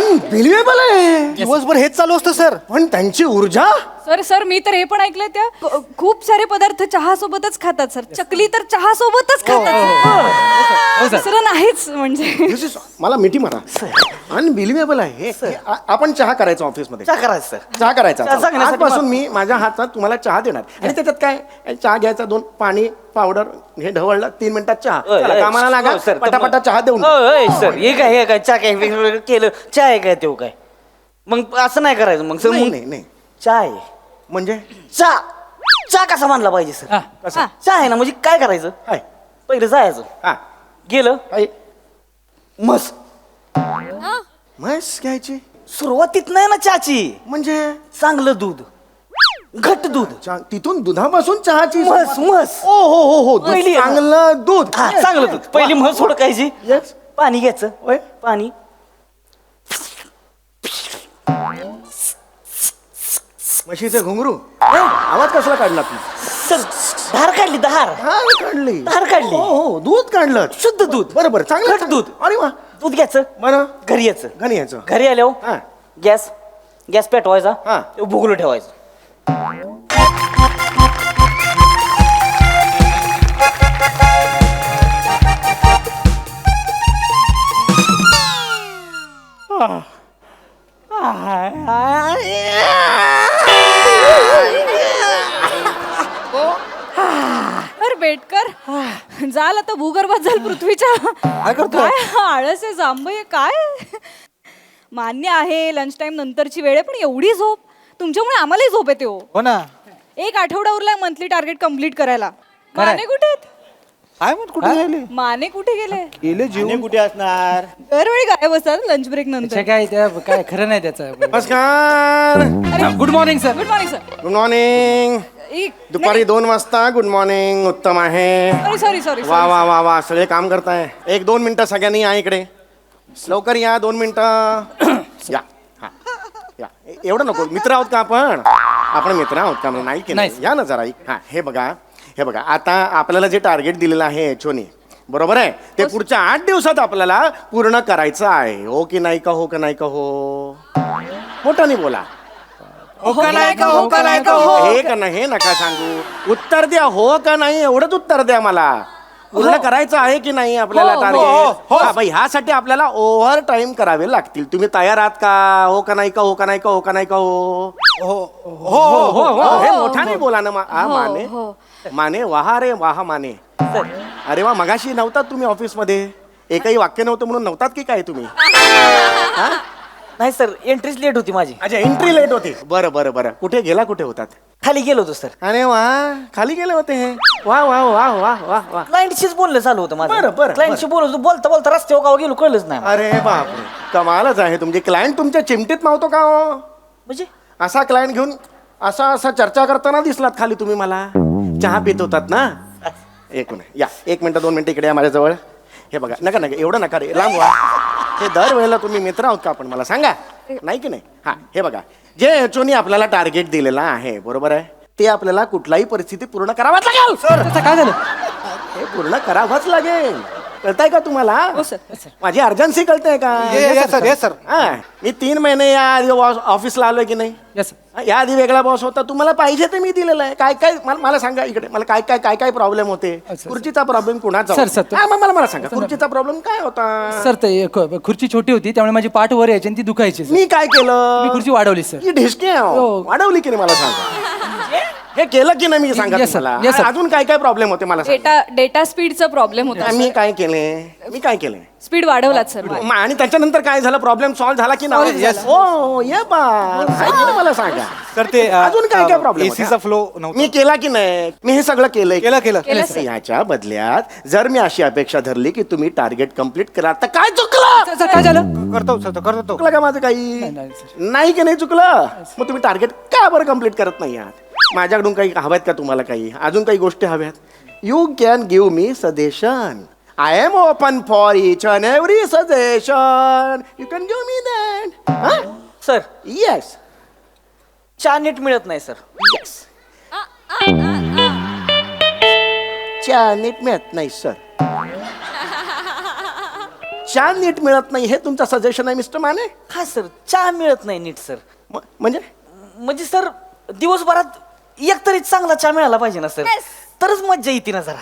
Unbelievable आहे. दिवसभर हेच चालू असतं सर. पण त्यांची ऊर्जा. सर मी तर हे पण ऐकलंय त्या खूप सारे पदार्थ चहा सोबतच खातात सर. चकली तर चहा सोबतच खातात. दुसरं नाहीच म्हणजे. मला मिठी मारा. अनबिलिव्हेबल आहे हे. आपण चहा करायचा ऑफिसमध्ये. चहा करायचं सर. चहा करायचा. चहा सांगण्यासाठी आजपासून मी माझ्या हातात तुम्हाला चहा देणार. आणि त्याच्यात काय चहा घ्यायचा, 2 पाणी पावडर हे ढवळलं, 3 मिनिटात चहा. चला, कामाला लागा. पटापटा चहा देऊन. सर हे काय चहा काय वेगवेगळं केलं चहा आहे काय तेव्हा काय मग असं नाही करायचं मग सर. नाही चहा आहे म्हणजे चहा कसा मानला पाहिजे सर. कसं चहा आहे ना म्हणजे काय करायचं हाय पहिलं जायचं हा गेलं हाय मस म्हैस घ्यायची सुरुवातीत नाही ना चहाची म्हणजे चांगलं दूध घट्ट दूध तिथून दुधापासून चहाची म्हस म्हस ओ हो दूध, पहिली आहे ना. चांगलं दूध. हा चांगलं दूध पहिली म्हस सोडकायची Yes. पाणी घ्यायचं ओय. पाणी म्हशीचे घुंगरू आवाज कसला काढला तू? सर धार काढली धार हा काढली. धार काढली. हो दूध काढलं. शुद्ध दूध बरोबर चांगलं घट दूध. अरे वा दूध घ्यायचं बरं घरी यायचं घरी यायचं. घरी आल्यावर हा गॅस पेटवायचा हा. ते भुगलं ठेवायचं अरे बेटकर जाल आता भूगर्भात जाल पृथ्वीच्या. काय करतोय? काय आळस आहे जांभई आहे, काय मान्य आहे लंच टाइम नंतरची वेळ आहे पण एवढी झोप तुमच्यामुळे आम्हालाही झोप येते हो. हो ना. 1 आठवडा उरलाय मंथली टार्गेट कम्प्लीट करायला. खरंय. माने कुठे आहेत? काय म्हणत कुठे गेले? माने कुठे गेले? गेले जीव कुठे असणार दरवेळी गायब असतात लंच ब्रेक नंतर. काय त्या काय खरं नाही त्याचं. नमस्कार. Good morning sir. Good morning sir. Good morning. दुपारी 2 वाजता गुड मॉर्निंग उत्तम आहे. सॉरी वा वा वा वा सगळे काम करताय. 1-2 मिनिटं सगळ्यांनी या इकडे. लवकर या 2 मिनिटं. या हा या एवढं नको. मित्र आहोत का आपण मित्र आहोत का नाही की नाही. नाही. या ना जरा. हा हे बघा आता आपल्याला जे टार्गेट दिलेलं आहे एचओनी बरोबर आहे ते पुढच्या 8 दिवसात आपल्याला पूर्ण करायचं आहे. हो की नाही का? हो का नाही का? हो मोठ्याने बोला. हो का नाही का? हो का नाही का? हो. हे का नाही हे नका सांगू. उत्तर द्या. हो का नाही एवढंच उत्तर द्या मला. पूर्ण करायचं आहे की नाही आपल्याला टार्गेट. बाई ह्यासाठी आपल्याला ओव्हर टाइम करावे लागतील. तुम्ही तयार आहात का? हो का नाही का? हो का नाही का? हो का नाही का? हो हे मोठ्याने बोला ना. माने माने वाहा रे वाहा माने. अरे वा मगाशी नव्हतात तुम्ही ऑफिसमध्ये. एकही वाक्य नव्हतं म्हणून नव्हतात की काय तुम्ही? नाही सर एंट्रीच लेट होती माझी. अच्छा एंट्री लेट होती. बरं कुठे होतात? खाली गेलो होतो सर. अरे वा खाली गेले होते हे. वा वा वा वा वा वा. क्लायंटशीच बोलणं चालू होतं माझं. बरं. क्लायंटशी बोलत बोलता रस्त्यावर गाव गेलो कळलंच नाही मला. अरे बापरे कमालच आहे. तुमचे क्लायंट तुमच्या चिमटीत मावतो का हो? म्हणजे असा क्लायंट घेऊन असा चर्चा करताना दिसलात खाली तुम्ही मला. चहा पित होतात ना. एक मिनिट 1 मिनिट 2 मिनिटं इकडे या माझ्याजवळ. हे बघा नका एवढं नका रे लांब व्हा. हे दरवेळेला तुम्ही मित्र आहोत का आपण मला सांगा. नाही की नाही. हा हे बघा जे एचओनी आपल्याला टार्गेट दिलेला आहे बरोबर आहे ते आपल्याला कुठलाही परिस्थिती पूर्ण करावाच लागेल. सर त्याचं काय झालं? हे पूर्ण करावंच लागेल. कळताय का तुम्हाला? माझी अर्जन्सी कळताय का? Yes, sir. हा मी 3 महिने या आधी ऑफिसला आलोय की नाही. येस. या आधी वेगळा बॉस होता. तुम्हाला पाहिजे ते मी दिलेलं आहे. काय मला सांगा इकडे. मला काय प्रॉब्लेम होते. खुर्चीचा प्रॉब्लेम कुणाचा सर, सर, होता? मला सांगा खुर्चीचा प्रॉब्लेम काय होता? सर ते खुर्ची छोटी होती त्यामुळे माझी पाठ वर यायची आणि ती दुखायची सर. मी काय केलं? मी खुर्ची वाढवली सर. ही ढिसकी आहे हो. हो. वाढवली की नाही मला सांगा. हे केलं की नाही मी सांगा Yes, sir. तुम्हाला. Yes, sir. अजून काय प्रॉब्लेम होते मला सांगा. डेटा स्पीडचा प्रॉब्लेम होता. मी काय केले? स्पीड वाढवलात सर. आणि त्याच्यानंतर काय झालं? प्रॉब्लेम सॉल्व्ह झाला की नाही? Yes. हो ये मला सांगा. तर ते अजून काय प्रॉब्लेम? एसीचा फ्लो नव्हता. मी केला की नाही? मी हे सगळं केलंय. केलं सर. याच्या बदल्यात जर मी अशी अपेक्षा धरली की तुम्ही टार्गेट कम्प्लीट करा तर काय चुकलं? सर काय झालं? करतो चुकलं का माझं काही? नाही, सर. नाही की नाही चुकलं? मग तुम्ही टार्गेट का बरं कम्प्लीट करत नाही आहात? माझ्याकडून काही हव्यात का तुम्हाला? काही अजून काही गोष्टी हव्यात? You can give me suggestion. I am open for each and every suggestion. You can give me that. Sir yes चहा नीट मिळत नाही सर. येस चहा नीट मिळत नाही सर. चहा नीट मिळत नाही हे तुमचं सजेशन आहे मिस्टर माने? हा सर, चहा मिळत नाही नीट सर. म्हणजे म्हणजे सर दिवसभरात एक तरी चांगला चहा मिळाला पाहिजे ना सर, तरच मज्जा येते ना जरा.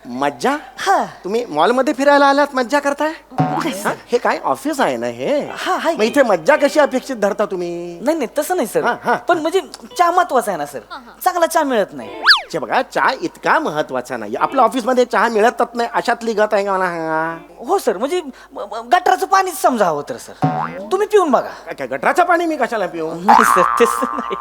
मज्जा? हा. तुम्ही मॉलमध्ये फिरायला आलात मज्जा करताय? हा? हे काय ऑफिस आहे ना हे? हा, आहे मग इथे मज्जा कशी अपेक्षित धरता तुम्ही? नाही नाही तसं नाही हा, हा. सर, पण म्हणजे चहा महत्वाचा आहे ना सर, चांगला चहा मिळत नाही. चे बघा चहा इतका महत्वाचा नाही. आपल्या ऑफिसमध्ये चहा मिळतच नाही अशातली गत आहे का मला सांगा? हो सर, म्हणजे गटराचं पाणीच समजा हवं तर सर, तुम्ही पिऊन बघा. काय काय गटराचं पाणी मी कशाला पिऊ? नाही सर तसं नाही,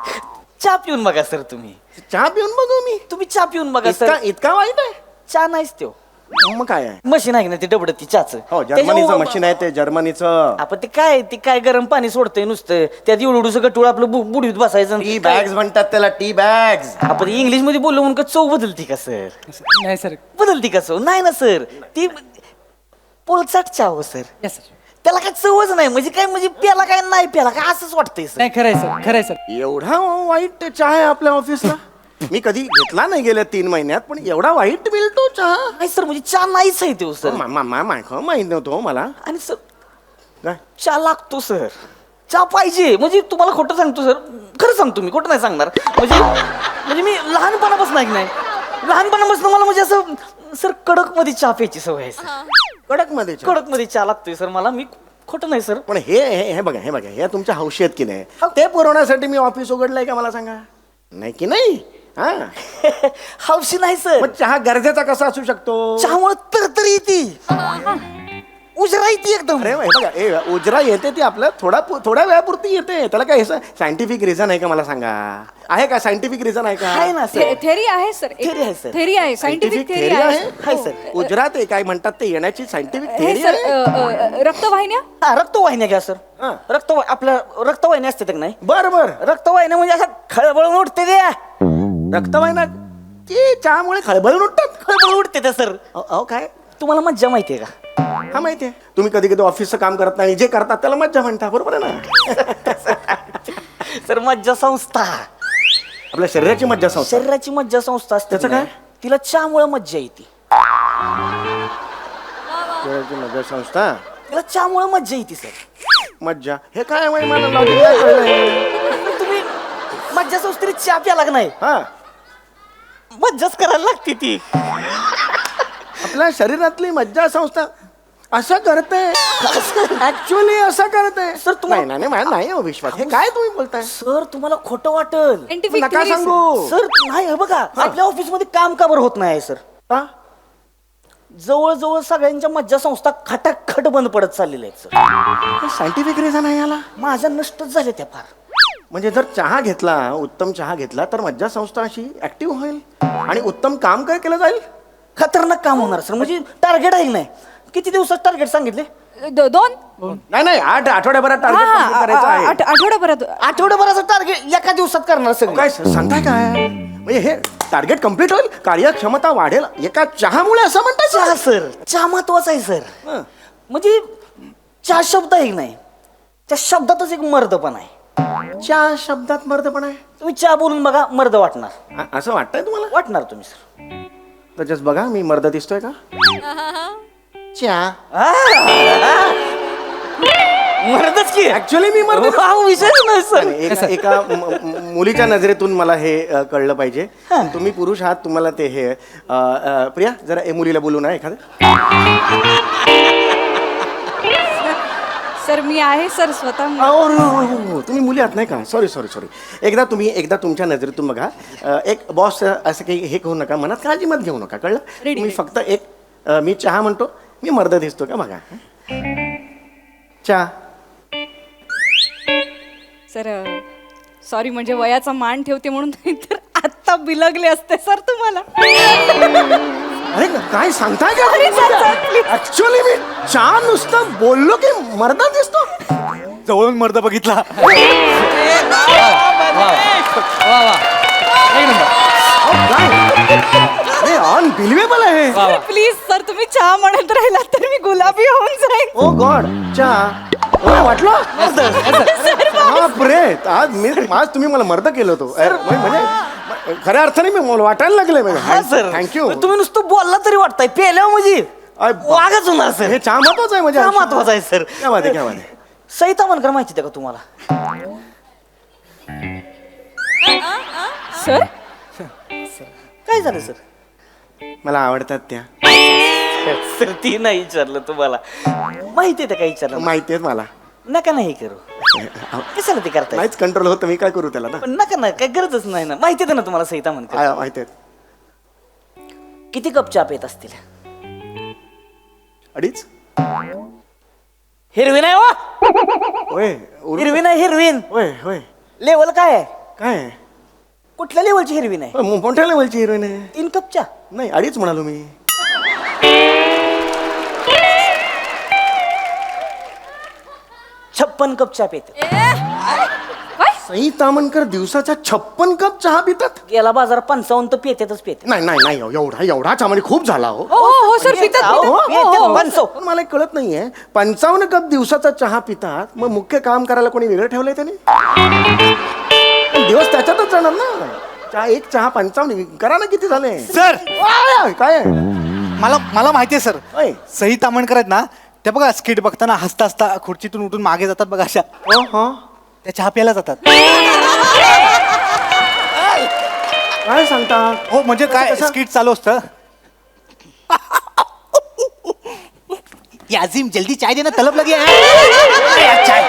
चहा पिऊन बघा सर. तुम्ही चहा पिऊन बघू मी? तुम्ही चहा पिऊन बघा इतका सर. इतका वाईट आहे? चहा नाहीच तो मग काय आहे? मशीन आहे ना ते डबड ती चहाचं. हो जर्मनीचं मशीन आहे ते जर्मनीचं. आपण ते काय गरम पाणी सोडतंय नुसतं, त्यात एवढं गटूळ आपलं बुडीत बसायचं. टी बॅग्स म्हणतात त्याला, टी बॅग्स. आपण इंग्लिश मध्ये बोललो म्हणून का चव बदलती का सर? नाही सर. बदलती का चव? नाही ना सर, ती पोळचाट चहा हो सर, येस सर. त्याला काय चवच नाही. म्हणजे काय म्हणजे प्याला काय नाही प्याला काय असंच वाटतंय सर. नाही खरंय सर, खरंय सर. एवढा वाईट चहा आहे आपल्या ऑफिसला? मी कधी घेतला नाही गेल्या 3 महिन्यात, पण एवढा वाईट मिळतो चहा? नाही सर, म्हणजे चहा नाहीच आहे तो सर. माहित नव्हतं मला. आणि सर काय? चहा लागतो सर, चहा पाहिजे. म्हणजे तुम्हाला खोटं सांगतो सर, खरं सांगतो मी, खोटं नाही सांगणार. म्हणजे मी लहानपणापासून नाही, लहानपणापासून मला म्हणजे असं सर कडक मध्ये चहा प्यायची सवय आहे सर. कडक मध्ये चहा? कडक मध्ये चहा लागतोय सर मला. मी खोटं नाही सर. पण हे बघा हे तुमच्या हौशी आहेत की नाही, ते पुरवण्यासाठी मी ऑफिस उघडलंय का मला सांगा? नाही की नाही? हा. हौशी नाही सर. मग चहा गरजेचा कसा असू शकतो? चहामुळे तरतरी येते, उजरा येते एकदम. अरे हे बघा उजरा येते ती आपलं थोड्या वेळापुरती येते. त्याला काय सायंटिफिक रिझन आहे का मला सांगा? आहे का सायंटिफिक रिझन आहे आहे का? ना सर. थेरी आहे सर. Theory आहे, sir. थेरी आहे, सायंटिफिक थेरी आहे आहे? हाय हो. सर. उजरा ते काय म्हणतात ते येण्याची सायंटिफिक हे थेरी सर आहे? रक्तवाहिन्या. हा, रक्तवाहिन्या घ्या सर. हा. आपल्या रक्तवाहिन्या असते का नाही? बर बर. रक्तवाहिन्या म्हणजे असं खळबळून उठते द्या, रक्तवाहिन्या ते चहामुळे खळबळून उठतात? खळबळून उठते त्या सर. अहो काय? तुम्हाला मज्जा माहितीये का? हा माहितीये. तुम्ही कधी कधी ऑफिसचं काम करत नाही, जे करतात त्याला मज्जा म्हणता, बरोबर आहे ना? सर मज्जा संस्था, आपल्या शरीराची मज्जा संस्था. शरीराची मज्जा संस्था असते. त्याचं काय? तिला चहामुळे मज्जा येते. शरीराची मज्जा संस्था, तिला चहामुळे मज्जा येते सर. मज्जा हे काय माहिती मला लॉजिक नाही कळलं. तुम्ही मज्जा संस्थेला चहा प्याला का नाही? हा, मज्जाच करायला लागते ती. आपल्या शरीरातली मज्जा संस्था असं करते, ऍक्च्युअली असं करते. सर, तुम्हाला- नाही मला नाही हो विश्वास. हे काय तुम्ही बोलताय? सर तुम्हाला खोटं वाटल सायंटिफिक नका थेरी, सर. सांगू. सर. नाही हे बघा, आपल्या ऑफिस मध्ये काम का बरं होत नाही सर? हा? जवळजवळ सगळ्यांच्या मज्जा संस्था खटाखट बंद पडत चाललेल्या आहेत सर. सायंटिफिक रिझन आहे याला? माझ्या नष्टच झाल्या त्या फार. म्हणजे जर चहा घेतला, उत्तम चहा घेतला तर मज्जा संस्था अशी ऍक्टिव्ह होईल आणि उत्तम काम काय केलं जाईल? खतरनाक काम होणार सर. म्हणजे टार्गेट आहे की नाही? किती दिवसात टार्गेट सांगितले? 2 नाही 8 आठवड्याभरात टार्गेट कंप्लीट करायचं आहे. आठवड्याभरात. आठवड्याभराचं टार्गेट एका दिवसात करणार सगळं. काय सांगताय काय? म्हणजे हे टार्गेट कम्प्लीट होईल, कार्यक्षमता वाढेल एका चहामुळे असं म्हणताय? चहा सर, चहा महत्वाचा आहे सर. हं. म्हणजे चहा शब्द आहे की नाही, त्या शब्दातच एक मर्दपण आहे. चहा शब्दात मर्दपण आहे? तुम्ही चहा बोलून बघा, मर्द वाटणार. असं वाटतंय तुम्हाला? वाटणार तुम्ही सर. त्याच्याच बघा मी मर्द दिसतोय का? चहा मर्दच की ऍक्च्युअली मी मर्द. हा विषयच नाही सर. एका मुलीच्या नजरेतून मला हे कळलं पाहिजे. तुम्ही पुरुष आहात, तुम्हाला ते हे प्रिया जरा मुलीला बोलू ना एखादं. सर मी आहे सर स्वतः. हो, तुम्ही मुली आहात नाही का? सॉरी. एकदा तुमच्या नजरेतून बघा. एक बॉस असं काही हे करू नका, मनात काळजी मत घेऊ नका, कळलं? Ready. तुम्ही फक्त मी चहा म्हणतो, मी मर्द दिसतो का बघा. चहा. सर सॉरी, म्हणजे वयाचा मान ठेवते म्हणून, नाही तर आत्ता बिलगले असते सर तुम्हाला. अरे काय सांगताय का? Sorry, sir, please. ऍक्च्युअली मी चहा नुसतं बोललो की मर्द दिसतो. जवळून मर्द बघितला. वा वा, एक नंबर. अरे अनबिलिव्हेबल आहे. वा वा. प्लीज सर, तुम्ही चहा म्हणत राहिला तर मी गुलाबी होऊन जाईन. ओ गॉड, चहा वाटलं? बापरे, आज तुम्ही मला मर्द केलं होतो. म्हणजे खऱ्या अर्थाने मी मला वाटायला लागले. हा सर. थँक्यू. तुम्ही नुसतं बोलला तरी वाटताय, पेल्यावर म्हणजे वाघच होणार सर. हे चहा महत्वाचं आहे म्हणजे चहा महत्वाचा आहे सर. क्या बात आहे, क्या बात आहे. सई तामणकर माहिती आहे का तुम्हाला? सर काय झालं सर? मला आवडतात त्या, सर ती नाही विचारलं तुम्हाला. माहिती आहे काय विचारलं? माहिती आहेत मला. नका नाही करू. कशाला ते करताय? नाहीच कंट्रोल होतं, मी काय करू त्याला ना. पण नका ना, काय गरजच नाही ना. माहिती आहे ना तुम्हाला सई तामणकर? माहिती आहेत. किती कप चहा पेत असतील? 2.5. हिरवीन आहे वा. होय हिरवीन आहे, हिरवीन. होय होय. लेवल काय आहे? काय आहे? कुठल्या लेवलची हिरवीन आहे? मोठ्या लेवलची हिरोईन आहे. 3 कप चहा? नाही 2.5 म्हणालो मी. 56 कप चहा पेत. काय सई तामणकर दिवसाच्या 56 कप चहा पितात? गेला बाजार 55 तर पेतेतच पेते. नाही नाही नाही, एवढा चहा म्हणजे खूप झाला हो. हो हो सर पितात अहो, पितात. पेते, हो, हो. 55. पण मला एक कळत नाहीये, 55 कप दिवसाचा चहा पितात, मग मुख्य काम करायला कोणी वेगळं ठेवलंय त्याने? पण दिवस त्याच्यातच जाणार ना. एक चहा 55 करा ना, किती झाले सर काय आहे? मला माहिती आहे सर. होय. सई तामणकर आहेत ना, त्या बघा स्किट बघताना हसता हसता खुर्चीतून उठून मागे जातात बघा, अशा हो हो. त्या चहा प्यायला जातात. काय सांगता? हो म्हणजे काय, कसं? स्किट चालू असतं. याजिम जल्दी चाय देना, तलब लगी है. चाय.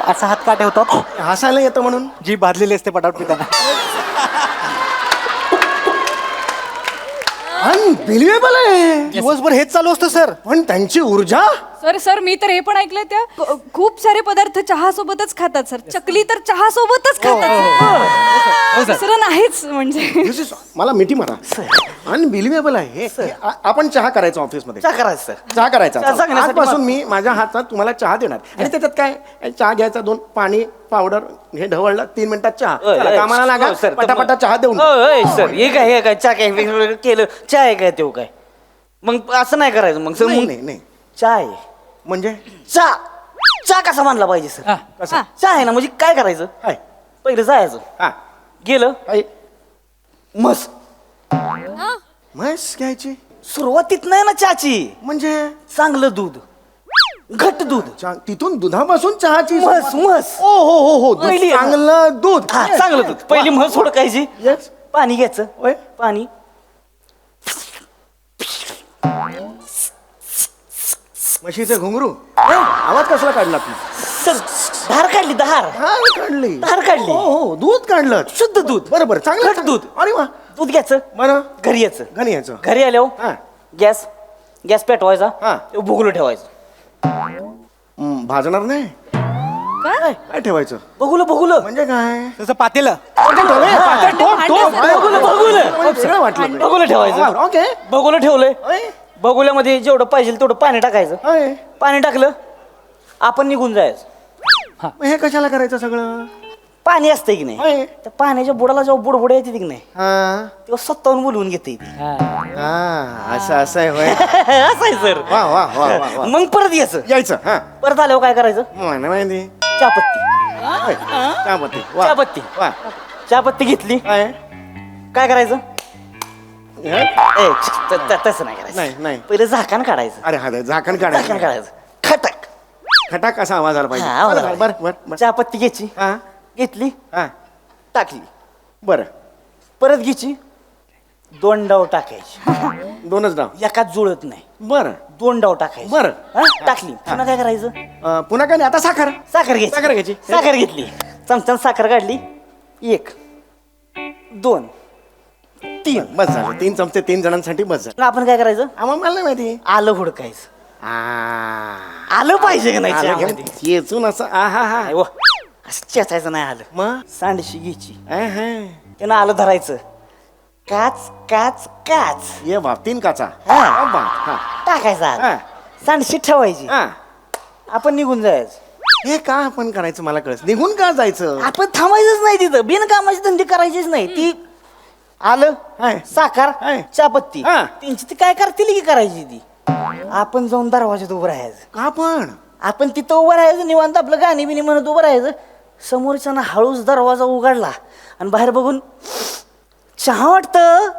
असा हात का ठेवतात? हसायला येतं म्हणून. जी बांधलेली असते पटापट पिताना. अनबिलिव्हेबल आहे. दिवसभर हेच चालू असतं सर. पण त्यांची ऊर्जा. सर मी तर हे पण ऐकलंय त्या खूप सारे पदार्थ चहा सोबतच खातात सर. चकली तर चहा सोबतच खातात सर. सर नाहीच म्हणजे This is- मला मिठी मारा. अनबिलिव्हेबल आहे हे. आपण चहा करायचा ऑफिसमध्ये. चहा करायचं सर. चहा करायचा. चहा सांगण्यासाठी आजपासून मी माझ्या हातात तुम्हाला चहा देणार आणि त्याच्यात काय, चहा घ्यायचा, 2 पाणी पावडर हे ढवळलं, 3 मिनिटात चहा. चला, कामाला लागा, हो, सर. पटापटा चहा देऊन. सर हे काय चहा काय वेगवेगळं केलं? चहा आहे काय तेव काय? मग असं नाही करायचं मग सर. नाही नाही नाही. चहा आहे म्हणजे चहा. चहा कसा मानला पाहिजे सर? हा. कसं चहा आहे ना, म्हणजे काय करायचं? काय? पहिलं जायचं, हा गेलं काय? मस. म्हैस घ्यायची सुरुवातीत नाही ना चहाची. म्हणजे चांगलं दूध, घट दूध, तिथून दुधापासून चहाची म्हस म्हस. ओ हो हो हो दूध, पहिली आहे ना? चांगलं दूध. हा, चांगलं दूध. पहिली म्हस ओळखायची. Yes. पाणी घ्यायचं. होय. पाणी म्हशीचे घुंगरू. आवाज कसला काढला तू? सर, धार काढली, धार काढली. धार काढली. हो हो दूध काढलं. शुद्ध दूध, बरोबर, चांगलं घट दूध. अरे वा. दूध घ्यायचं, बरं घरी यायचं. घरी यायचं. घरी आल्यावर हा. गॅस पेटवायचा, हा. भुगलं ठेवायचं. भाजणार नाही. काय काय ठेवायचं भगुलं म्हणजे काय? तसं पातेलं. सगळं वाटलं. भगुलं ठेवायचं. ओके. भगुलं ठेवलंय. भगुल्यामध्ये जेवढं पाहिजे तेवढं पाणी टाकायचं. पाणी टाकलं, आपण निघून जायचं. हे कशाला करायचं सगळं? पाणी असतंय की नाही, होय. त्या पाण्याच्या बुडाला जेव्हा बुडबुड येते की नाही, हा तेव्हा स्वतःहून बोलवून घेते. हा असं आहे होय. असं आहे सर. वा वा वा वा वा. मग परत यायचं. यायचं. हा परत आल्यावर काय करायचं? मला माहिती. चहापत्ती. होय. चहापत्ती. वा. चहापत्ती. वा. चहापत्ती घेतली, काय? काय करायचं? हे? तसं नाही करायचं. नाही नाही. पहिलं झाकण काढायचं. अरे हा झाकण झाकण काढायचं. काढायचं, खटाक. खटाक असा आवाज आला पाहिजे. हा, आवाज आला. बरं बरं बरं. चहापत्ती घ्यायची, हा घेतली, हा टाकली. बरं. परत घ्यायची, 2 डाव टाकायची. 2च डाव. एकाच जुळत नाही, बरं 2 डाव टाकायची. बरं. हा, टाकली. पुन्हा काय करायचं? पुन्हा काय नाही, आता साखर. साखर घ्यायची. साखर घ्यायची. साखर घेतली, चमच्यानं साखर काढली. 1 2 3. बस झालं. 3 चमचे 3 जणांसाठी बस झालं. मग आपण काय करायचं? आम्हाला मला नाही माहिती. आलं हुडकायचं. आ. आलं पाहिजे का नाही आलं चहामध्ये? घेऊन चेचून असं आ हा हा. नाही व, असं चेचायचं नाही आलं. मग सांडशी घ्यायची, हा. त्यानं आलं धरायचं. काच काच काच ये बाप 3 काचा. हा. बाप. हा टाकायचं आलं. हा. सांडशी ठेवायची. हा. आपण निघून जायचं. हे का आपण करायचं मला कळत. निघून का जायचं? आपण थांबायचंच नाही तिथं. बिनकामाची धंदे करायचीच नाही. ती आलं, हाय. साखर, हाय. चहापत्ती, हा. त्यांची ती काय करतील की करायची ती. आपण जाऊन दरवाजात उभं राहायचं. का पण? आपण तिथं उभं राहायचं, निवांत आपलं गाणी बिणी म्हणत उभं राहायचं. समोरच्यानं हळूच दरवाजा उघडला आणि बाहेर बघून चहा वाटतं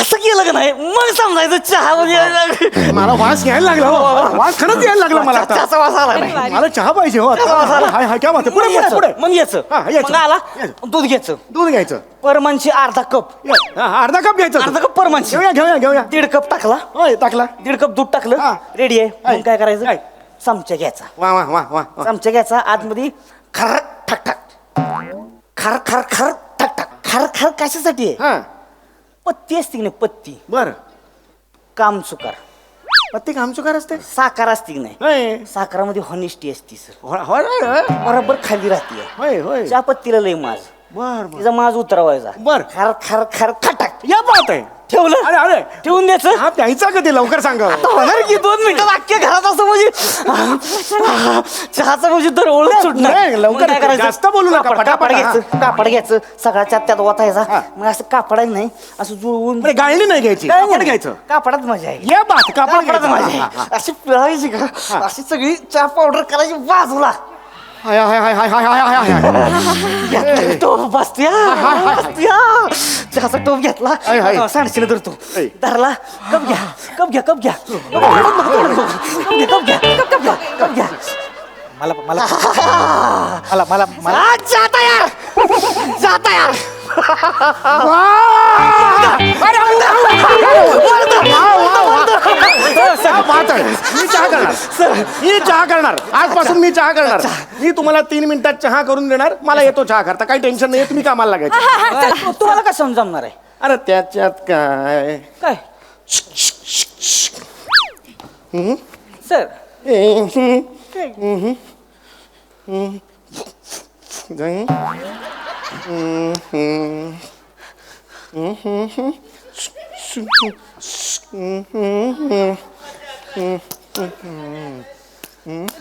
असं केलं का नाही मग समजायचं चहा म्हणजे मला वास यायला लागला हो. वास खरंच यायला लागला मला आता. चहाचा वास आला नाही मला चहा पाहिजे हो आता. चहा वास आला. हाय हाय क्या बात आहे. पुढे मग पुढे यायचं, पुढे मग यायचं हा, यायचं. मग आला यायचं. दूध घ्यायचं दूध घ्यायचं. परमानची अर्धा कप हा, अर्धा कप घ्यायचं. अर्धा कप परमानची घेऊया घेऊया घेऊया. 1.5 कप टाकला होय टाकला. 1.5 कप दूध टाकलं हा. रेडी आहे काय? मग काय करायचं काय? चमचा घ्यायचा वा वा वा वा वा. चमचा घ्यायचा आतमध्ये खर ठक ठक खर खर खर ठक ठक खर खर कशासाठी आहे हा पत्ती असते की नाही पत्ती बर. काम चुकार पत्ती कामचुकार असते. साखर असते की नाही होय साखरामध्ये हॉनेस्टी असते सर होय होय बरोबर खाली राहते होय होय. त्या पत्तीला लय माज बर बर तिचा माज उतरवायचा बर. खर खर खर खटक या बात आहे. ठेवलं अरे अरे ठेवून द्यायचं हा प्यायचा कधी लवकर सांगा. होणार की 2 मिनिटं अख्ख्या घरात असं म्हणजे चहाचा म्हणजे दर ओळख सुटणार नाही, लवकर मग काय करायचं? जास्त बोलू नका, कापड पटापट, घ्यायचं कापड घ्यायचं सगळ्याच्या त्यात ओतायचा हा. मग असं कापडायला नाही असं जुळवून अरे गाळणी नाही घ्यायची. काय कापड नाही. घ्यायचं. कापडात मजा आहे या बात कापड कापडात घ्यायचं. मजा हा, हा, आहे अशी पिळायची का अशी सगळी चहा पावडर करायची बाजूला हाय हाय हाय हाय हाय हाय हाय हाय. टोप बसत्या बसत्या चहाचा टोप घेतला हाय, हाय. सांडशीला धरतो हाय. धरला कप घ्या कप घ्या कप घ्या कप घ्या कप घ्या कप घ्या मला मला मला मला मला आज जाता यार जाता यार क्या बात आहे. मी चहा करणार. मी चहा करणार आजपासून मी चहा करणार. मी तुम्हाला 3 मिनिटात चहा करून देणार. मला येतो चहा करता काही टेन्शन नाही. तुम्ही कामाला लागायचं. तुम्हाला काय समजणार आहे अरे त्याच्यात काय काय सर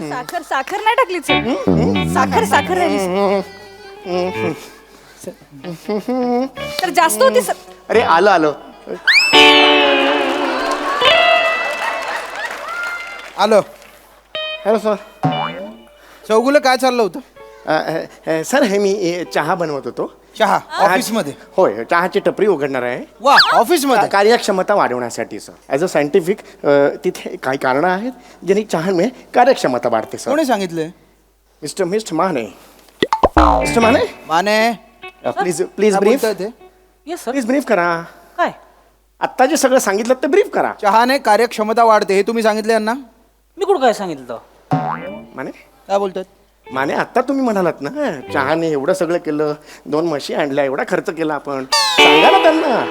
साखर साखर नाही टाकली सर. साखर साखर राहिली सर. तर जास्त होती सर. अरे आलं आलं. आलो. Hello sir. चौगुले काय चाललं होतं? सर हे मी चहा बनवत होतो. चहा ऑफिस मध्ये? होय चहाची टपरी उघडणार आहे. वा ऑफिस मध्ये? कार्यक्षमता वाढवण्यासाठी सर ॲज अ सायंटिफिक तिथे काही कारणं आहेत ज्यांनी चहामुळे कार्यक्षमता वाढते सर. कोणी सांगितलं? Mister Mane. Mister Mane Mane please please काय ब्रीफ बोलताय ते? येस सर प्लीज ब्रीफ करा. काय आत्ता जे सगळं सांगितलं ते ब्रीफ करा. चहाने कार्यक्षमता वाढते हे तुम्ही सांगितले यांना? मी कुठं काय सांगितलं माने काय बोलतात? माने आत्ता तुम्ही म्हणालात ना चहाने एवढं सगळं केलं 2 म्हशी आणल्या एवढा खर्च केला आपण. सांगा ना त्यांना.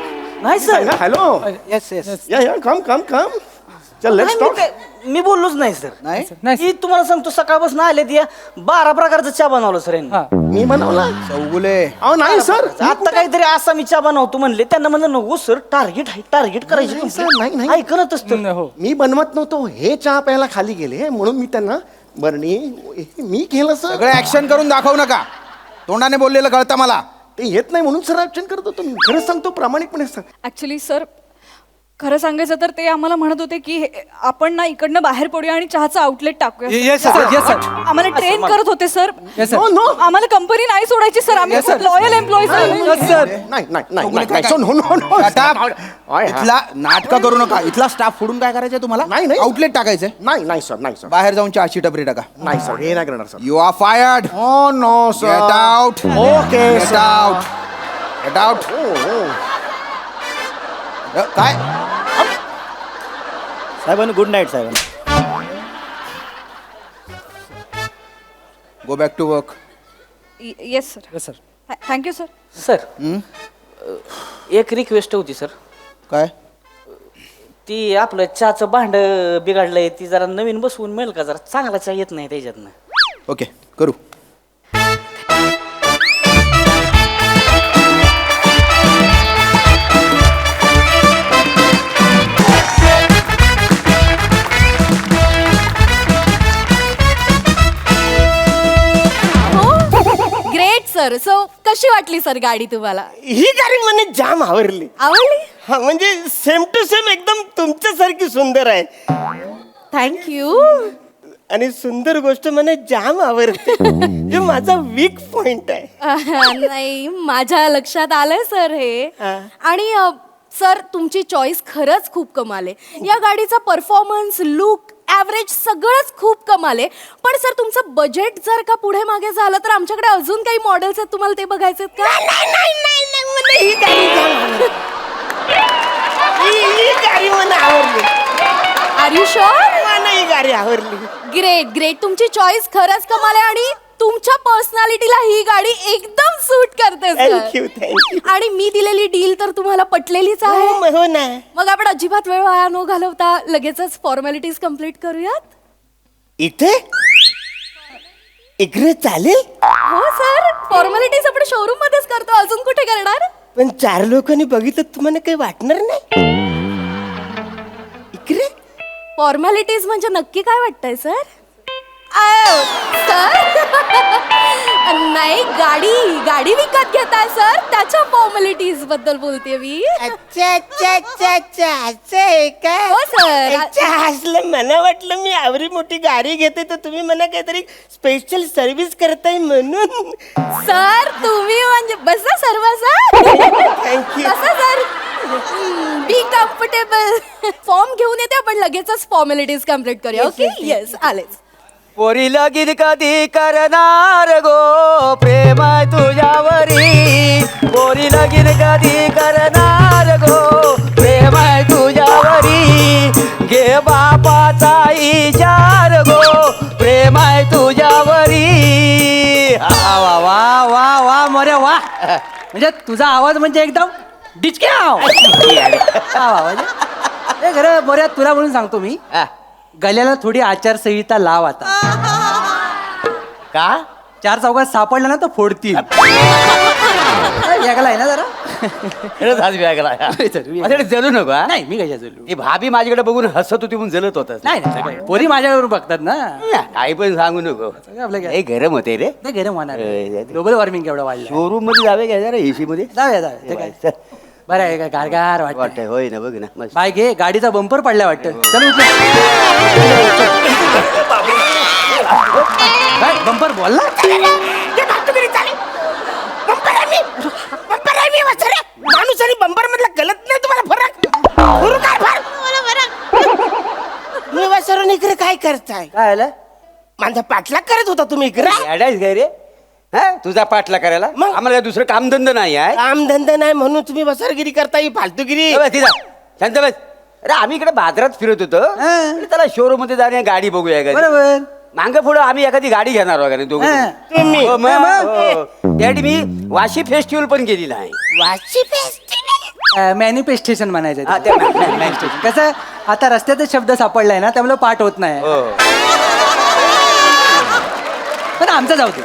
नाही सर सांगा हॅलो येस येस. या कम कम कम चल लेट्स टॉक. मी बोललोच नाही सर नाही नाही मी तुम्हाला सांगतो सकाळपासून आले या 12 प्रकारचा चहा बनवलं सर यांनी हा मी बनवला. चौगुले अहो नाही सर. आता काहीतरी असा मी चहा बनवतो म्हणले त्यांना म्हणलं नको सर टार्गेट आहे टार्गेट करायची नाही, सर, नाही, नाही. ऐकतच तर हो मी बनवत नव्हतो. हे चहा प्यायला खाली गेले म्हणून मी त्यांना बरणी मी केलं सर. सगळे ऍक्शन करून दाखवू नका. तोंडाने बोललेलं कळतं मला. ते येत नाही म्हणून सर ऍक्शन करत होतो. मी खरंच सांगतो प्रामाणिकपणे सांग. ऍक्च्युली सर खरं सांगायचं तर ते आम्हाला म्हणत होते की आपण ना इकडनं बाहेर पडूया आणि चहाचं आउटलेट टाकूया. येस सर येस सर आम्हाला ट्रेन करत होते सर. Yes, sir. नो नो आम्हाला कंपनी नाही सोडायची सर. आम्ही Yes, sir. Loyal employees yes sir नाही नाही नाही चौगुले नाही काय? So no no no Shut up. Hi, hi. इथला नाटक करू नका. इथला स्टाफ फोडून काय करायचंय तुम्हाला? नाही, नाही. आउटलेट टाकायचंय. नाही नाही सर नाही सर बाहेर जाऊन चहाची टपरी टाका. नाही सर हे नाही करणार sir. You are fired. Oh no sir. Get out. Okay get sir. Out. Get out. काय? साहेबांनी गुड नाईट साहेबांनी go back to work. Yes sir. Yes sir thank you sir. Sir एक रिक्वेस्ट होती सर काय? ती आपलं चहाचं भांड बिघडलंय ती जरा नवीन बसवून मिळेल का? जरा चांगला चहा येत नाही त्याच्यातनं. ओके करू. Great sir. सो कशी वाटली सर गाडी तुम्हाला? ही गाडी મને जाम आवडली. आवडली? हा म्हणजे सेम टू सेम एकदम तुमच्यासारखी सुंदर आहे. थँक्यू. आणि सुंदर गोष्ट मला जाम आवडते जे माझा वीक पॉइंट आहे. नाही माझ्या लक्षात आलंय सर हे. आणि सर तुमची चॉईस खरंच खूप कमाल आहे. या गाडीचा परफॉर्मन्स, लुक, ॲव्हरेज सगळंच खूप कमाल आहे. पण सर तुमचं बजेट जर का पुढे मागे झालं तर आमच्याकडे अजून काही मॉडेल्स आहेत, तुम्हाला ते बघायचे आहेत का? मला ही गाडी जाम आवडली. ही गाडी मला आवडली. Are you sure? मला ही गाडी आवडली. ग्रेट ग्रेट, तुमची चॉईस खरंच कमाल आहे आणि तुमच्या पर्सनॅलिटीला ही गाडी एकदम सूट करते थँक्यू सर. थँक्यू. आणि मी दिलेली डील तर तुम्हाला पटलेलीच आहे. हो ना. मग आपण अजिबात वेळ वाया न घालवता लगेचच फॉर्मॅलिटीज कम्प्लीट करूयात. इथे इकडे चालेल. हो सर, फॉर्मॅलिटीज आपण शोरूम मध्येच करतो, अजून कुठे करणार? पण 4 लोकांनी बघितलं तुम्हाला काही वाटणार नाही. इकडे फॉर्मॅलिटीज म्हणजे नक्की काय वाटतंय सर? सर नाही, गाडी विकत घेताय सर, त्याच्या फॉर्मॅलिटीज बद्दल बोलते मी. अच्छा अच्छा अच्छा अच्छा असं आहे का? हो, सर. अच्छा, हसलं. मला वाटलं मी आवरी मोठी गाडी घेते तर तुम्ही मला काहीतरी स्पेशल सर्व्हिस करताय म्हणून. सर तुम्ही म्हणजे बसा सर्व सर. थँक्यू. बसा सर, बी कम्फर्टेबल. फॉर्म घेऊन येते, आपण लगेचच फॉर्मॅलिटीज कम्प्लीट करूया. ओके, येस आलेच. पोरी लगीन कधी करणार गो, प्रेम आहे तुझ्यावरी. पोरी लगीन कधी करणार गो, प्रेम आहे तुझ्यावरी. घे बापाचा इचार गो, प्रेम आहे तुझ्यावरी. वा वा वा वा वा मोरे वा. म्हणजे तुझा आवाज म्हणजे एकदम डिचक्याव. वा वा, म्हणजे हे खरं मोऱ्या, तुला म्हणून सांगतो मी, गल्याला थोडी आचारसंहिता लाव आता. का 4 चौकात सापडला ना तर फोडतील. यागला आहे ना जरा. खरंच हाच व्यागला माझ्याकडे जलू नको हा? नाही, मी कशा चलू. ती भाभी माझ्याकडे बघून हसत होती म्हणून जलत होता. नाही नाही, पोरी माझ्यावर बघतात ना. काही पण सांगू नको. आपलं काय? हे गरम होते रे. नाही, गरम होणार. ए, ग्लोबल वॉर्मिंग केवढं वाढलं. शोरूम मध्ये जावे काय जरा एसी मध्ये जाऊया जाऊया, ते काय. बरं आहे का, गारगार वाटत. वाटतंय होय ना, बघ ना मस्त. बाय घे, गाडीचा बंपर पडला वाटतं. चल उचल. काय बंपर बोलला? माणूस आणि बंपर मधला गलत नाही तुम्हाला फरक. मी वासरून इकडे काय करताय? काय आलं माझा पाठलाग करत होता तुम्ही इकडे. ऍडायस काय रे? हा तुझा पाठला करायला मग? आम्हाला काय दुसरं कामधंदा नाही आहे. कामधंदा नाही म्हणून तुम्ही वसरगिरी करताय, फालतूगिरी. ए बस, तिथं. शांत बस. अरे आम्ही इकडे बाजारात फिरत होतो. अरे त्याला शोरूम मध्ये जाणे, गाडी बघूया का. बरोबर. मांग पुढं आम्ही एखादी गाडी घेणार वगैरे दोघं. हा. तुम्ही? हो, मग. हो. त्यासाठी मी वाशी फेस्टिवल पण केली नाही. वाशी फेस्टिवल. मॅनिफेस्टेशन म्हणायचं हा, ते. ते manifestation. कसं आता रस्त्यातच शब्द सापडलाय ना, त्यामुळे पाठ होत नाही. हो. पण आमचं जाऊ दे,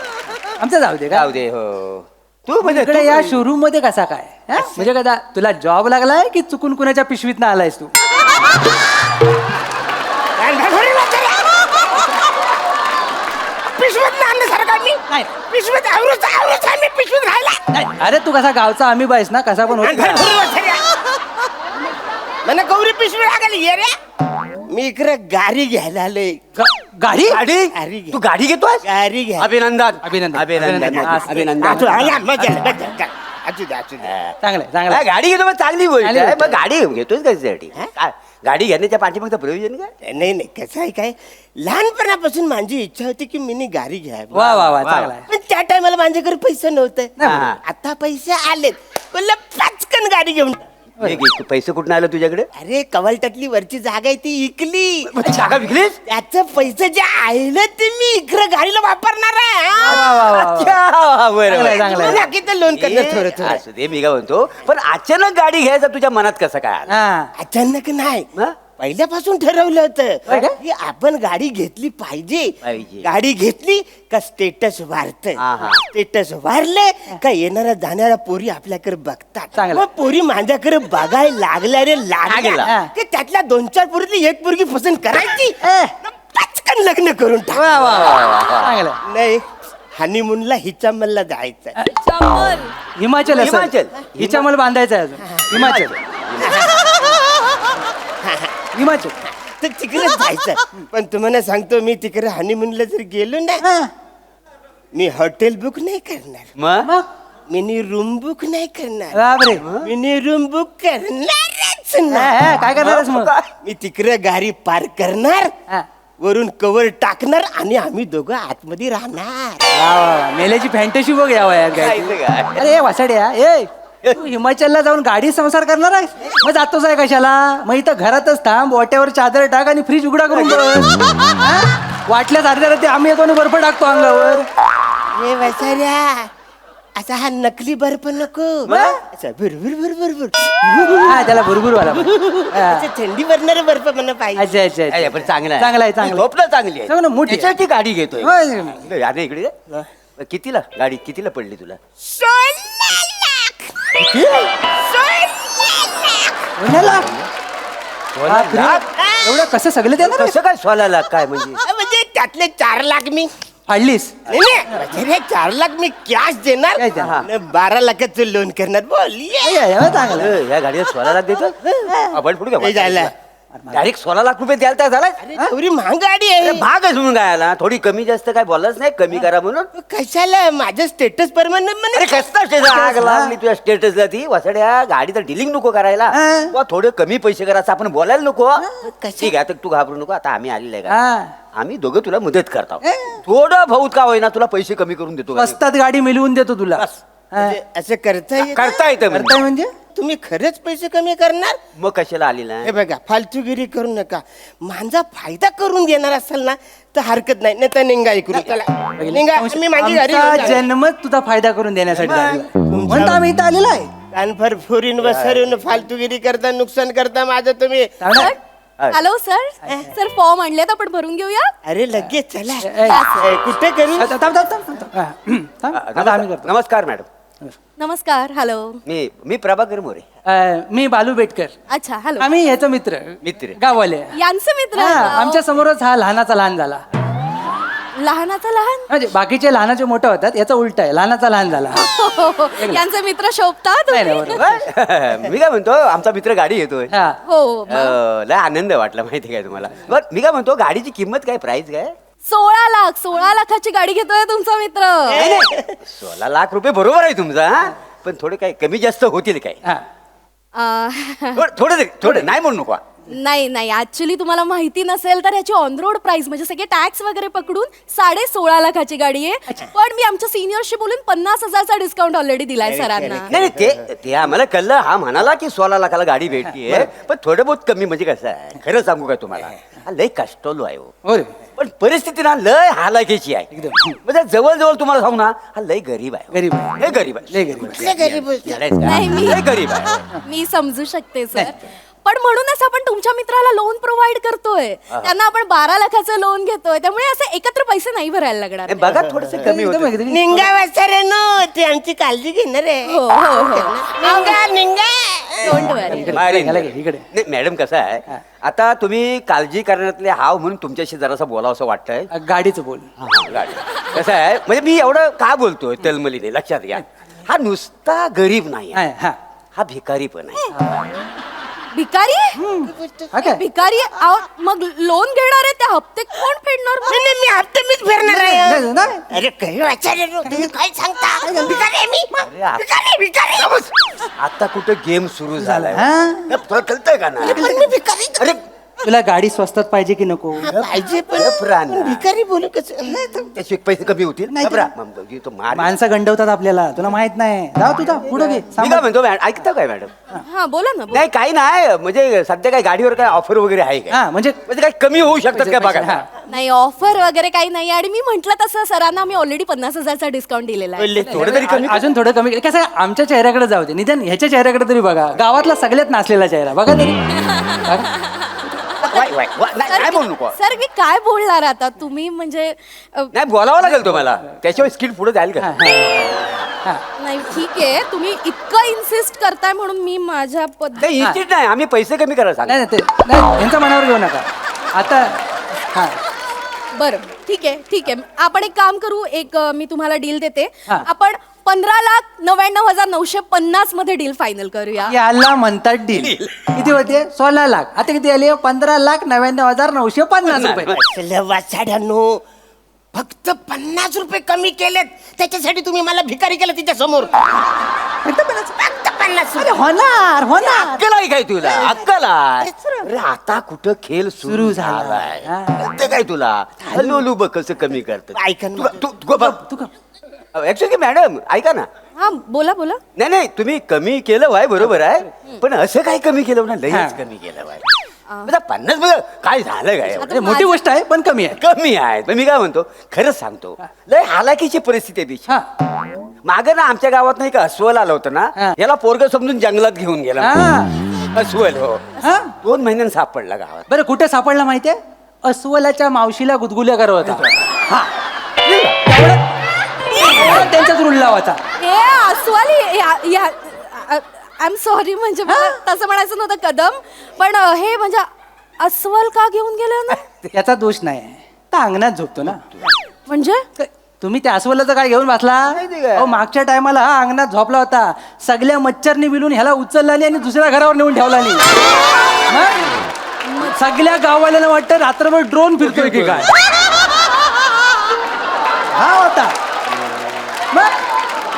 आमचं जाऊ दे. जाऊ दे. हो तू म्हणजे इकडे या शोरूम मध्ये कसा काय हा? म्हणजे कसा तुला जॉब लागलाय की चुकून कुणाच्या पिशवीत ना आलायस तू? पिशवीत आणलं सरकारने. नाही. पिशवीत आम्ही पिशवीत राहिला. अरे तू कसा गावचा आम्ही बायस ना, कसा पण होत. मला गौरी पिशवी लागली ये रे. मी इकडे गाडी घ्यायला आलोय. गाडी गाडी गाडी घे. तू गाडी घेतोय? गाडी घ्या. अभिनंदन अभिनंदन. अभिनंदन अभिनंदन. अभिनंदन. असू दे. चांगलंय हा, चांगलं. गाडी घेतो मग चांगली गोष्ट चांगली आहे. गोष्ट मग गाडी घेतोय कशासाठी? काय? गाडी घेण्याच्या पाठीमागचं प्रयोजन काय? नाही कसं आहे काय, लहानपणापासून माझी इच्छा होती की मी गाडी घ्यावी. वा वा वा, चांगला आहे. पण त्या टायमाला माझ्याकडे पैसे नव्हते. हा. आता पैसे आलेत, बोललं पचकन गाडी घेऊन. तू पैसे कुठून आलं तुझ्याकडे? अरे कवलटतली वरची जागा आहे ती इकली. जागा विकलीस? त्याचं पैसे जे आले ते मी इकडे गाडीला वापरणार आहे. अच्छा, बरं, चांगलंय, बरं. चांगलंय. बाकी तर लोन करणं थोडं थोडं. असू दे, मी काय म्हणतो, पण अचानक गाडी घ्यायचा तुझ्या मनात कसं काय आलं? हा. अचानक नाही, हा? पहिल्यापासून ठरवलं होय होतं का? की आपण गाडी घेतली पाहिजे. पाहिजे. गाडी घेतली का स्टेटस वाढत. हा, हा. स्टेटस वाढले का येणाऱ्या जाणाऱ्या पोरी आपल्याकडे बघतात. चांगलं. मग पोरी माझ्याकडे बघायला लागल्या रे लागल्या. लागल्या की त्यातल्या 2-4 पोरीतली एक पोरगी पसंत करायची. पटकन लग्न करून टाक. वा वा वा वा, चांगलं. नाही, हनीमूनला हिचामलला जायचं. हिमाचल असेल. हिमाचल. हिचामल बांधायचं आहे अजून. हिमाचल. हिमाचल. तर तिकडे जायचं. पण तुम्हाला सांगतो मी तिकडे हनीमूनला जर गेलो ना मी हॉटेल बुक नाही करणार, मग मिनी रूम बुक नाही करणार, बापरे मिनी रूम बुक करणारच नाही. काय करणारच मग मी तिकडे गाडी पार्क करणार, हा. वरून कवर टाकणार आणि आम्ही दोघं आतमध्ये राहणार. वा, वा, वा. मेल्याची फॅन्टसी बघ यावं यार काय. अरे वासाड्या ए तू हिमाचलला जाऊन गाडी संसार करणार आहेस मग जातोच आहे कशाला मग इथं घरातच थांब वाट्यावर चादर टाक आणि फ्रीज उघडा करून बस हा? वाटल्यास अर्ध्या रात्री आम्ही येतो आणि बर्फ टाकतो अंगावर ए वैसाऱ्या, असा हा नकली बर्फ नको, असा भुरभुर भुरभुर भुर हा त्याला भुरभुर वाला हा. असं थंडी भरणारा बर्फ मला पाहिजे. अच्छा अच्छा, अच्छा पण चांगलं आहे. चांगलं आहे चांगलं आहे. झोपणं चांगली आहे. चांगलं ना, मोठी आहे. त्याच्यासाठी गाडी घेतोय. होय. अरे इकडे ये. कितीला गाडी कितीला पडली तुला? 16 लाख. कोणाला? बापरे. एवढं कसं सगळं देणार कसं काय 16 लाख काय म्हणजे? म्हणजे त्यातले 4 लाख मी फाडलीस नाही, नाही, वैसाऱ्या, 4 लाख मी कॅश देणार Cash देणार. आणि 12 लाखाचं लोन करणार. बोल ये. चांगलं या गाडीला 16 लाख देतो आपण पुढे हे झालं. डायरेक्ट 16 लाख रुपये द्यायला तयार झालाय? अरे एवढी महाग गाडी आहे. अरे भागच म्हणून काय आला थोडी कमी जास्त काय बोललाच नाही कमी करा म्हणून. कशाला माझं स्टेटस परमानंट अरे म्हणे. कसला आग लागली तुझ्या स्टेटसला ती वसाड्या गाडीचं डिलिंग नको करायला बुवा, थोडे कमी पैसे करायचं आपण बोलायला नको. ठीक आहे आता तू घाबरू नको आता आम्ही आलेलं आहे का हा. आम्ही दोघं तुला मदत करतो थोडं बहुत का होईना तुला पैसे कमी करून देतो स्वस्तात गाडी मिळवून देतो तुला म्हणजे असं करता येत? करता येतं म्हणजे. करताय म्हणजे तुम्ही खरंच पैसे कमी करणार? मग कशाला आलेला हे बघा फालतूगिरी करू नका. माझा फायदा करून देणार असाल ना तर हरकत नाही, नाही तर निघा इकडून. चला निघा, मी माझी गाडी घेऊन आमचा जाणार. जन्मच तुझा फायदा करून देण्यासाठी झालेला. म्हणतो आम्ही इथं आलेलो आहे कानफर फोरीन वसरून फालतूगिरी करता नुकसान करता माझं तुम्ही. हॅलो सर सर फॉर्म आणलेत आपण भरून घेऊया. अरे लगेच चला. ए, कुठे करू? थांब, थांब, थांब, थांब, थांब. हा, थांब. आता आम्ही करतो नमस्कार मॅडम नमस्कार हॅलो. मी प्रभाकर मोरे मी बालू बेटकर अच्छा हॅलो. आम्ही याचा मित्र मित्र. गाववाले यांचे मित्र हा, आहेत का? आमच्या समोरच हा लहानाचा लहान झाला लहानाचा लहान. म्हणजे बाकीचे लहानाचे मोठे होतात याचा उलटा आहे लहानाचा लहान झाला यांचे मित्र शोभतात. नाही, नाही, बरोबर. मी काय म्हणतो आमचा मित्र गाडी घेतोय हा. हो लय आनंद वाटला माहिती काय तुम्हाला बरं मी काय म्हणतो गाडीची किंमत काय प्राइस काय 16 लाखाची गाडी घेतोय तुमचा मित्र. 16 लाख रुपये बरोबर आहे तुमचा हा? पण थोडे काय कमी जास्त होतील काय हा. थोडं नाही म्हणू नको नाही नाही ऍक्च्युली तुम्हाला माहिती नसेल तर याची ऑन रोड प्राइस म्हणजे सगळे टॅक्स वगैरे पकडून 16.5 लाखाची गाडी आहे. पण मी आमच्या सिनियरशी बोलून 50,000चा डिस्काउंट ऑलरेडी दिलाय सरांना. नाही ते आम्हाला कळलं हा म्हणाला की 16 लाखाला गाडी भेटतीये पण थोडं बहुत कमी म्हणजे कसं आहे खरं सांगू काय तुम्हाला हा लय कष्टलो आहे हो. हो रे. पण परिस्थिती ना लय हालाकीची आहे म्हणजे जवळ तुम्हाला सांगू ना हा लय गरीब आहे गरीब आहे. लय गरीब आहे लय गरीब आहे. कुठले गरीब होते? नाही, मी- लय गरीब आहे मी समजू शकते सर पण म्हणूनच आपण तुमच्या मित्राला लोन प्रोव्हाइड करतोय त्यांना आपण 12 लाखाचं लोन घेतोय त्यामुळे असे एकत्र पैसे नाही भरायला लागणार. हे बघा थोडस कमी एकदम होतं एकदम. निंगा वाचाऱ्यानो ते आमची काळजी घेणार आहे. हो हो हो निंगा निंगा. डोंट वरी. अरे, याला घे, इकडे. नाही, मॅडम कसं आहे आता तुम्ही काळजी करण्यातले हाव म्हणून तुमच्याशी जरासं बोलावं असं वाटतंय गाडीचं बोल गाडी कसं आहे म्हणजे मी एवढं का बोलतोय तलमलीने लक्षात घ्या हा नुसता गरीब नाही आहे. हा. हा भिकारी पण आहे भिकारी हा काय? भिकारी मग लोन घेणार आहे ते हप्ते कोण फेडणार मग? नाही, नाही, मी हप्ते मीच फेडणार आहे. नाही, नाही. अरे काही वाचाऱ्यानो तुम्ही काय सांगता? भिकारी आहे मी. अरे, आ- भिकारी, भिकारी. आता कुठं गेम सुरू झालाय हा? तुला कळतंय का ना पण मी भिकारी. अरे तुला गाडी स्वस्तात पाहिजे की नको पाहिजे पण प्राण. भिकारी बोलू कसं? त्याचे पैसे कमी होतील नाही तर- घबरा. मग तो मार. माणसं गंडवतात आपल्याला तुला माहित नाही जाऊ तुझा पुढे घे मी काय सांभाळ. म्हणतो ऐकता काय मॅडम हा बोला ना बोला. नाही काही नाही म्हणजे सध्या काय गाडीवर काय ऑफर वगैरे आहे का हा म्हणजे म्हणजे काय कमी होऊ शकतात काय बघा हा. नाही ऑफर वगैरे काही नाही आणि मी म्हंटल तसं सरांना मी ऑलरेडी 50,000चा डिस्काउंट दिलेला आहे. थोडं तरी कमी अजून थोडं कमी कसं आहे, आमच्या चेहऱ्याकडे जाऊ दे निदान ह्याच्या चेहऱ्याकडे तरी बघा गावातला सगळ्यात नाचलेला चेहरा बघा तरी नाही बोलू नको सर मी काय बोलणार आता तुम्ही म्हणजे नाही बोलावं लागेल तुम्हाला त्याशिवाय स्किल पुढे जाईल का नाही ठीक आहे तुम्ही इतकं इन्सिस्ट करताय म्हणून मी माझ्या नाही इन्स्टिट नाही आम्ही पैसे कमी करायला सांग नाही नाही, ते नाही यांच्या मनावर घेऊ नका आता हा बरं ठीक आहे आपण एक काम करू एक मी तुम्हाला डील देते हा. आपण 15,99,950 मध्ये डील फायनल करूया. याला म्हणतात डील. किती होते? 16 लाख. आता किती आले? 15,99,950 रुपये. असल्या वाचाड्यानो, फक्त 50 रुपये कमी केलेत त्याच्यासाठी तुम्ही मला भिकारी केलं तिच्या समोर. फक्त 50 अरे होणार होणार. अक्कल आहे काय तुला? अक्कल आहे? अरे आता कुठं खेळ सुरू सुरू झाला. झालाय. हा. कळतं काय तुला? हल्लू बघ कसं कमी करत. ऐका ना. तू का? ऍक्च्युअली मॅडम ऐका ना. हा बोला बोला. नाही तुम्ही कमी केलं वाय बरोबर आहे, पण असं काय कमी केलं ना? हा. लयच कमी केलं वाय. आता 50 बघ काय झालं काय? अरे मोठी गोष्ट आहे पण कमी आहे. कमी आहे. पण मी काय म्हणतो, खरंच सांगतो, लय हालाकीची परिस्थिती आहे तिची. हा. मागं ना आमच्या गावात नाही का अस्वल आलं होतं ना, हा. याला पोरग समजून जंगलात घेऊन गेला. हा. अस्वल हो. हा? 2 महिन्यांनी सापडला गावात. बरं कुठे सापडला माहितीये? अस्वलाच्या मावशीला गुदगुल्या करत होता. हा तेवढं त्यांच्याच रुळला होता. हे अस्वाली आय एम सॉरी, म्हणजे मला तसं म्हणायचं नव्हतं कदम, पण हे म्हणजे अस्वल का घेऊन गेले ना? याचा दोष नाही आहे. तर अंगणात झोपतो ना. म्हणजे तुम्ही त्या अस्वलाचं काय घेऊन बसला? ते काय? अहो, मागच्या टायमाला हा अंगणात झोपला होता. सगळ्या मच्छरनी मिळून ह्याला उचलला आणि दुसऱ्या घरावर नेऊन ठेवला. सगळ्या गाववाल्याला वाटतं रात्रभर ड्रोन फिरतोय की काय. हा होता. मग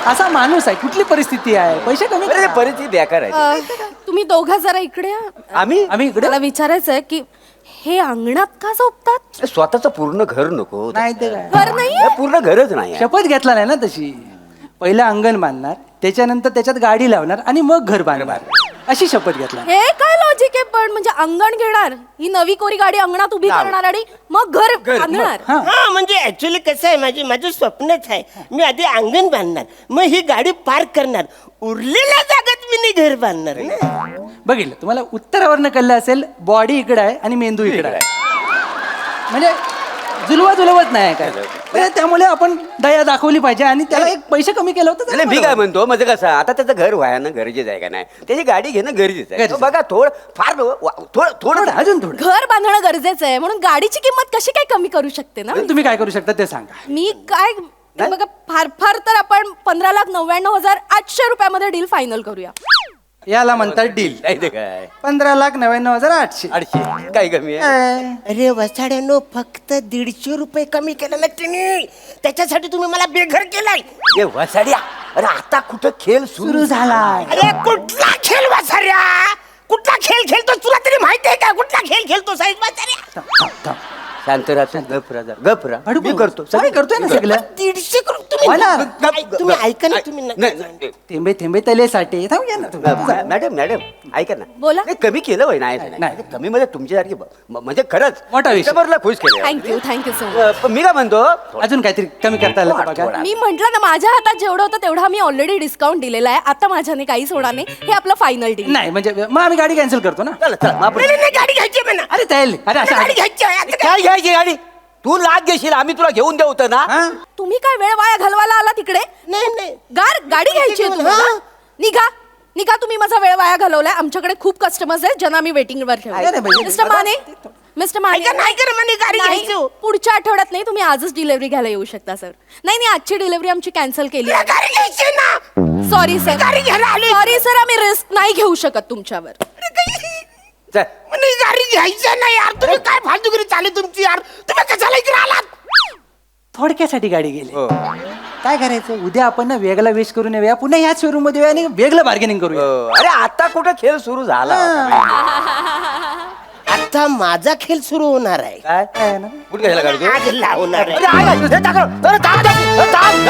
असा माणूस आहे. कुठली परिस्थिती आहे? पैसे कमी अरे करा. परिस्थिती बेकार आहे. तुम्ही दोघं जरा इकडे या. आम्ही इकडे मला विचारायचं आहे की हे अंगणात का झोपतात? स्वतःच पूर्ण घर नको. नाही ते काय. घर नाही हे पूर्ण घरच नाही आहे. शपथ घेतला नाही ना तशी. पहिलं अंगण बांधणार, त्याच्यानंतर त्याच्यात गाडी लावणार आणि मग घर बांधणार, अशी शपथ घेतला. हे काय लॉजिक आहे पण? म्हणजे अंगण घेणार, ही नवी कोरी गाडी अंगणात उभी करणार आणि मग घर बांधणार. हा. हा म्हणजे ऍक्च्युली कसं आहे, माझं स्वप्नच आहे. मी आधी अंगण बांधणार, मग ही गाडी पार्क करणार, उरलेल्या जागेत मी नाही घर बांधणार ना. बघितलं तुम्हाला उत्तरावरनं कळलं असेल. बॉडी इकडे आहे आणि मेंदू इकडे आहे. म्हणजे जुलवत नाही काय. म्हणजे त्यामुळे आपण दया दाखवली पाहिजे आणि त्याला एक पैसे कमी केलं होतं. नाही मी काय म्हणतो, म्हणजे कसं आता त्याचं घर व्हायला गरजेचं आहे का नाही? त्याची गाडी घेणं गरजेचं आहे. गरजेचं. बघा थोडं अजून थोडं. घर बांधणं गरजेचं आहे, म्हणून गाडीची किंमत कशी काय कमी करू शकते ना? तुम्ही काय करू शकता ते सांगा. मी काय बघा, फार तर आपण 15,99,800 रुपयामध्ये डील फायनल करूया. याला म्हणतात डील. नाही ते काय 15,99,800. 800 काही कमी आहे. अरे वसाड्यानो, फक्त 150 रुपये कमी केलं ना तिने, त्याच्यासाठी तुम्ही मला बेघर केलाय. ए वसाड्या, अरे आता कुठं खेळ सुरू झालाय. अरे कुठला खेळ वसाड्या? कुठला खेळ खेळतो तुला तरी माहिती आहे का? कुठला खेळ खेळतो साईज वसाड्या? शांत राहतो. गप राहा. मी करतो. सगळे करतोय ना सगळं. 150 होणार. तुम्ही ऐका ना, तुम्ही नका. थेंबे थेंबे तले साठे. थांब घ्या ना तुम्ही. मॅडम ऐका ना. बोला. नाही, कमी केलं होय. नाही नाही. कमी म्हणजे तुमच्यासारखी म्हणजे खरंच मोठा विषय. कस्टमरला खुश केलं. Thank you so much. पण मी काय म्हणतो, अजून काहीतरी कमी करता आलं का बघा. थोडा. मी म्हंटल ना, माझ्या हातात जेवढं होतं तेवढा मी ऑलरेडी डिस्काउंट दिलेला आहे. आता माझ्याने काहीच होणार नाही. हे आपलं फायनल डील. नाही म्हणजे मग आम्ही गाडी कॅन्सल करतो ना. चला मग आपण नाही, गाडी घ्यायची म्हणा. अरे तयार. अरे अशा गाडी घ्यायची आहे. आता काय घ्यायची गाडी? तू लाग घेशील, आम्ही तुला घेऊन देऊ होतं ना. हा? तुम्ही काय वेळ वाया घालवायला आला तिकडे? नाही गाडी घ्यायची आहे तुम्हाला? हा. निघा तुम्ही माझा वेळ वाया घालवलाय. आमच्याकडे खूप कस्टमर्स आहेत ज्यांना मी वेटिंग वर अरे बाई, ठेवले. मिस्टर माने ऐका, नाही कर म्हणे गाडी नाही, घ्यायची. पुढच्या आठवड्यात नाही, तुम्ही आजच डिलिव्हरी घ्यायला येऊ शकता सर. नाही आजची डिलिव्हरी आमची कॅन्सल केली. गाडी घ्यायची ना. Sorry sir. गाडी घ्यायला आली. सॉरी सर, आम्ही रिस्क नाही घेऊ शकत तुमच्यावर. चल. म्हणे गाडी घ्यायचं नाही यार. तुम्ही काय फालतूगिरी चालली तुमची यार? तुम्ही कशाला इकडे आलात? थोडक्यासाठी गाडी गेली. हो. काय करायचं? उद्या आपण ना वेगळा वेश करून येऊया, पुन्हा याच शोरूम मध्ये येऊया आणि वेगळं बार्गेनिंग करूया. अरे आता कुठं खेळ सुरू झाला? आता माझा खेळ सुरू होणार आहे. काय काय ना? कुठे घ्यायला गाडी तू? आज लावणार आहे. अरे, थांब.